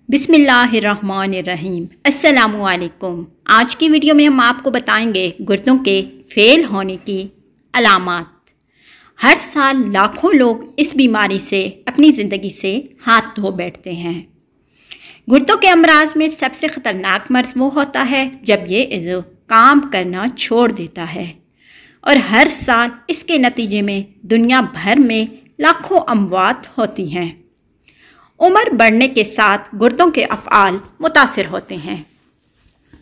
بسم اللہ الرحمن الرحیم۔ السلام علیکم۔ آج کی ویڈیو میں ہم آپ کو بتائیں گے گردوں کے فیل ہونے کی علامات۔ ہر سال لاکھوں لوگ اس بیماری سے اپنی زندگی سے ہاتھ دھو بیٹھتے ہیں۔ گردوں کے امراض میں سب سے خطرناک مرض وہ ہوتا ہے جب یہ عضو کام کرنا چھوڑ دیتا ہے، اور ہر سال اس کے نتیجے میں دنیا بھر میں لاکھوں اموات ہوتی ہیں۔ عمر بڑھنے کے ساتھ گردوں کے افعال متاثر ہوتے ہیں،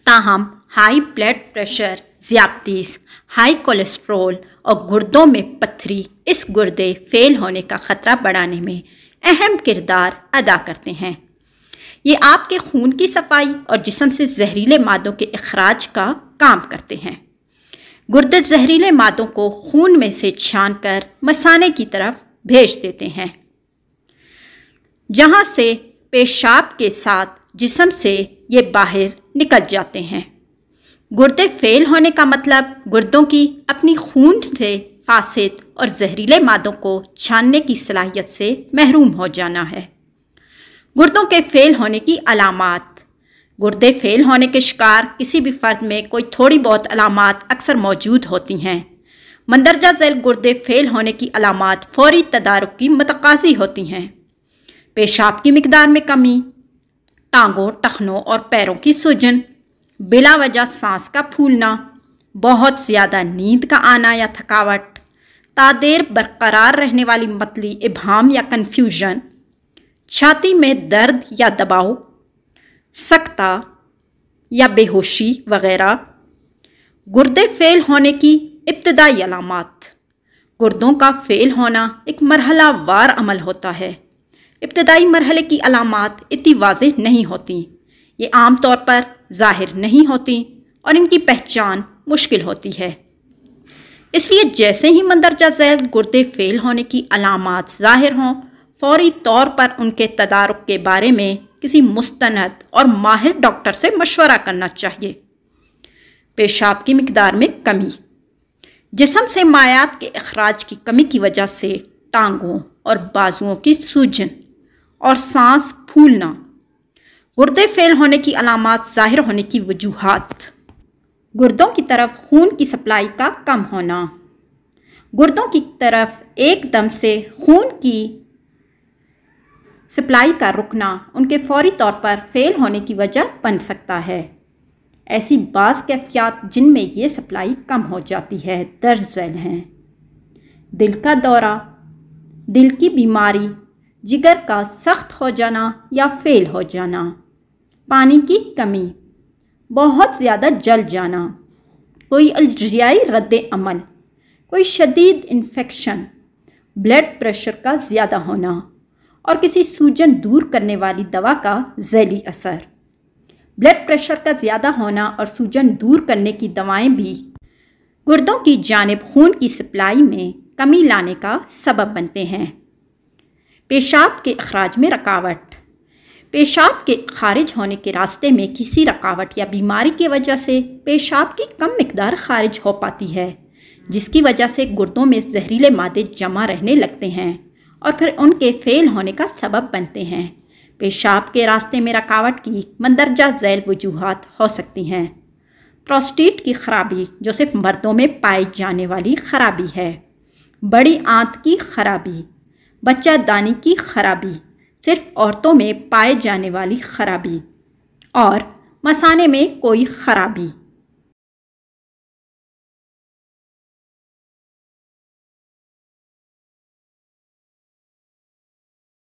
تاہم ہائی بلڈ پریشر، ذیابیطس، ہائی کولیسٹرول اور گردوں میں پتھری اس گردے فیل ہونے کا خطرہ بڑھانے میں اہم کردار ادا کرتے ہیں۔ یہ آپ کے خون کی صفائی اور جسم سے زہریلے مادوں کے اخراج کا کام کرتے ہیں۔ گردے زہریلے مادوں کو خون میں سے چھان کر مثانے کی طرف بھیج دیتے ہیں، جہاں سے پیشاب کے ساتھ جسم سے یہ باہر نکل جاتے ہیں۔ گردے فیل ہونے کا مطلب گردوں کی اپنی خون سے فاسد اور زہریلے مادوں کو چھاننے کی صلاحیت سے محروم ہو جانا ہے۔ گردوں کے فیل ہونے کی علامات۔ گردے فیل ہونے کے شکار کسی بھی فرد میں کوئی تھوڑی بہت علامات اکثر موجود ہوتی ہیں۔ مندرجہ ذیل گردے فیل ہونے کی علامات فوری تدارک کی متقاضی ہوتی ہیں۔ پیشاب کی مقدار میں کمی، ٹانگوں، ٹخنوں اور پیروں کی سوجن، بلا وجہ سانس کا پھولنا، بہت زیادہ نیند کا آنا یا تھکاوٹ، تادیر برقرار رہنے والی متلی ابہام یا کنفیوژن، چھاتی میں درد یا دباؤ، سکتہ یا بے ہوشی وغیرہ۔ گردے فیل ہونے کی ابتدائی علامات۔ گردوں کا فیل ہونا ایک مرحلہ وار عمل ہوتا ہے۔ ابتدائی مرحلے کی علامات اتنی واضح نہیں ہوتی، یہ عام طور پر ظاہر نہیں ہوتی اور ان کی پہچان مشکل ہوتی ہے۔ اس لیے جیسے ہی مندرجہ ذیل گردے فیل ہونے کی علامات ظاہر ہوں، فوری طور پر ان کے تدارک کے بارے میں کسی مستند اور ماہر ڈاکٹر سے مشورہ کرنا چاہیے۔ پیشاب کی مقدار میں کمی۔ جسم سے مائعات کے اخراج کی کمی کی وجہ سے ٹانگوں اور بازوؤں کی سوجن اور سانس پھولنا۔ گردے فیل ہونے کی علامات ظاہر ہونے کی وجوہات۔ گردوں کی طرف خون کی سپلائی کا کم ہونا۔ گردوں کی طرف ایک دم سے خون کی سپلائی کا رکنا ان کے فوری طور پر فیل ہونے کی وجہ بن سکتا ہے۔ ایسی بعض کیفیات جن میں یہ سپلائی کم ہو جاتی ہے درج ذیل ہیں: دل کا دورہ، دل کی بیماری، جگر کا سخت ہو جانا یا فیل ہو جانا، پانی کی کمی، بہت زیادہ جل جانا، کوئی الرجیائی رد عمل، کوئی شدید انفیکشن، بلڈ پریشر کا زیادہ ہونا اور کسی سوجن دور کرنے والی دوا کا ذیلی اثر۔ بلڈ پریشر کا زیادہ ہونا اور سوجن دور کرنے کی دوائیں بھی گردوں کی جانب خون کی سپلائی میں کمی لانے کا سبب بنتے ہیں۔ پیشاب کے اخراج میں رکاوٹ۔ پیشاب کے خارج ہونے کے راستے میں کسی رکاوٹ یا بیماری کی وجہ سے پیشاب کی کم مقدار خارج ہو پاتی ہے، جس کی وجہ سے گردوں میں زہریلے مادے جمع رہنے لگتے ہیں اور پھر ان کے فیل ہونے کا سبب بنتے ہیں۔ پیشاب کے راستے میں رکاوٹ کی مندرجہ ذیل وجوہات ہو سکتی ہیں: پروسٹیٹ کی خرابی، جو صرف مردوں میں پائی جانے والی خرابی ہے، بڑی آنت کی خرابی، بچہ دانی کی خرابی، صرف عورتوں میں پائے جانے والی خرابی، اور مثانے میں کوئی خرابی۔